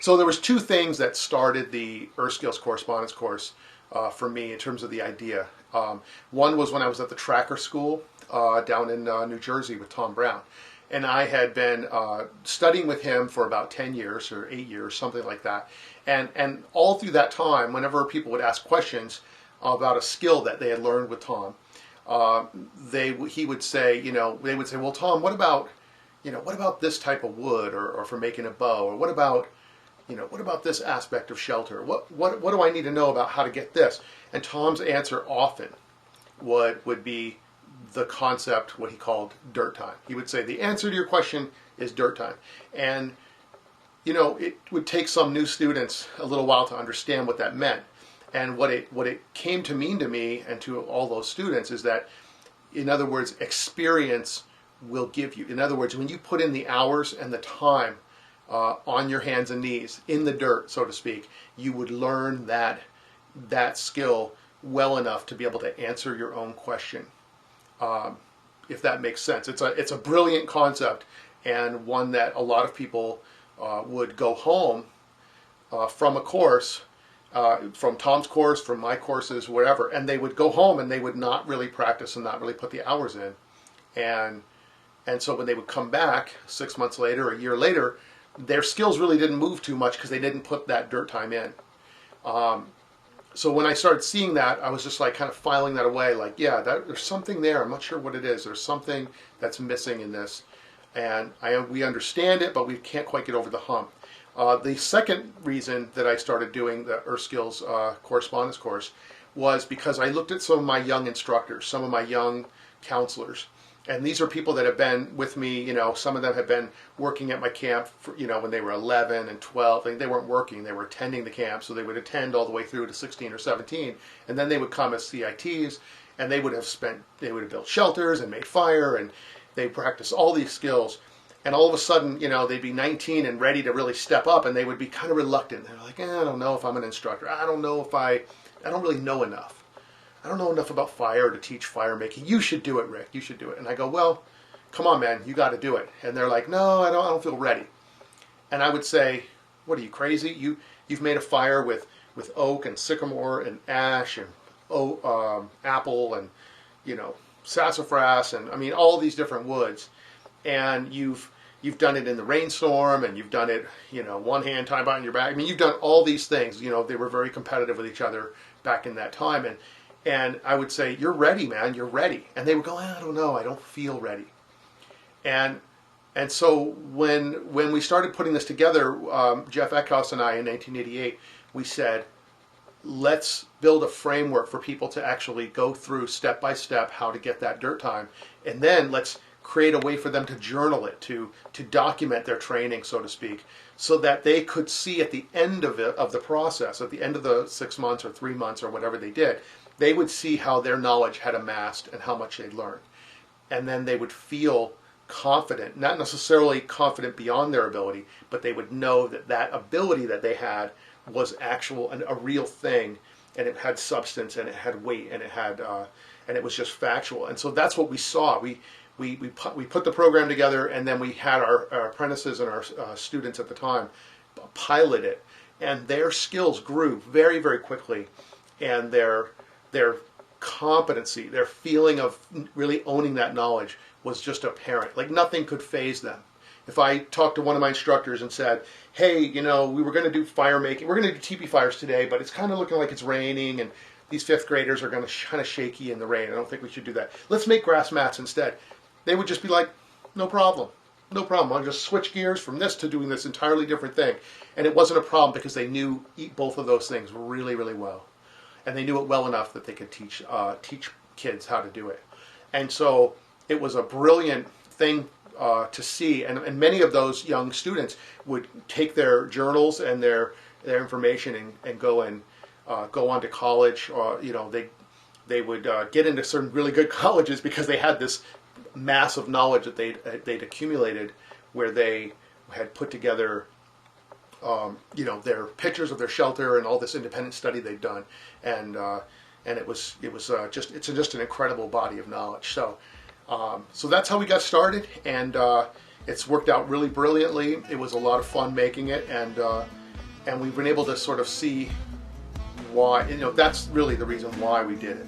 So there was two things that started the Earth Skills Correspondence Course for me in terms of the idea. One was when I was at the Tracker School down in New Jersey with Tom Brown. And I had been studying with him for about 10 years or 8 years, something like that. And all through that time, whenever people would ask questions about a skill that they had learned with Tom, he would say, they would say, well, Tom, what about this type of wood or for making a bow, or what about this aspect of shelter? What do I need to know about how to get this? And Tom's answer often would be the concept, what he called dirt time. He would say, the answer to your question is dirt time. And, it would take some new students a little while to understand what that meant. And what it came to mean to me and to all those students is that, in other words, experience will give you. In other words, when you put in the hours and the time on your hands and knees, in the dirt, so to speak, you would learn that skill well enough to be able to answer your own question. If that makes sense. It's a brilliant concept, and one that a lot of people would go home from a course, from Tom's course, from my courses, wherever, and they would go home and they would not really practice and not really put the hours in. And so when they would come back 6 months later, a year later, their skills really didn't move too much because they didn't put that dirt time in. So when I started seeing that, I was just like kind of filing that away, like, yeah, there's something there. I'm not sure what it is. There's something that's missing in this. And we understand it, but we can't quite get over the hump. The second reason that I started doing the Earth Skills Correspondence Course was because I looked at some of my young instructors, some of my young counselors. And these are people that have been with me, some of them have been working at my camp, for, when they were 11 and 12. They weren't working, they were attending the camp, so they would attend all the way through to 16 or 17. And then they would come as CITs, and they would have built shelters and made fire, and they practiced all these skills. And all of a sudden, they'd be 19 and ready to really step up, and they would be kind of reluctant. They're like, I don't know if I'm an instructor. I don't really know enough. I don't know enough about fire to teach fire making. You should do it, Rick. You should do it. And I go, well, come on, man. You got to do it. And they're like, no, I don't feel ready. And I would say, what are you, crazy? You've made a fire with oak and sycamore and ash and apple and sassafras and all these different woods. And you've done it in the rainstorm, and you've done it, one hand tied behind your back. You've done all these things. They were very competitive with each other back in that time. And I would say, you're ready, man, you're ready. And they would go, I don't know, I don't feel ready. And so when we started putting this together, Jeff Eckhouse and I in 1988, we said, let's build a framework for people to actually go through step by step how to get that dirt time. And then let's create a way for them to journal it, to document their training, so to speak, so that they could see at the end of the process, at the end of the 6 months or 3 months or whatever they did, they would see how their knowledge had amassed and how much they'd learned. And then they would feel confident, not necessarily confident beyond their ability, but they would know that ability that they had was actual and a real thing, and it had substance, and it had weight, and it was just factual. And so that's what we saw. We put the program together, and then we had our apprentices and our students at the time pilot it, and their skills grew very, very quickly, and their competency, their feeling of really owning that knowledge was just apparent. Like nothing could faze them. If I talked to one of my instructors and said, hey, we were going to do fire making, we're going to do teepee fires today, but it's kind of looking like it's raining, and these fifth graders are going to kind of shaky in the rain. I don't think we should do that. Let's make grass mats instead. They would just be like, no problem. No problem. I'll just switch gears from this to doing this entirely different thing. And it wasn't a problem because they knew both of those things really, really well. And they knew it well enough that they could teach kids how to do it. And so it was a brilliant thing to see. And many of those young students would take their journals and their information and go on to college. Or they would get into certain really good colleges because they had this massive knowledge that they'd accumulated, where they had put together their pictures of their shelter and all this independent study they'd done, and it's just an incredible body of knowledge. So that's how we got started, and it's worked out really brilliantly. It was a lot of fun making it, and and we've been able to sort of see why, that's really the reason why we did it.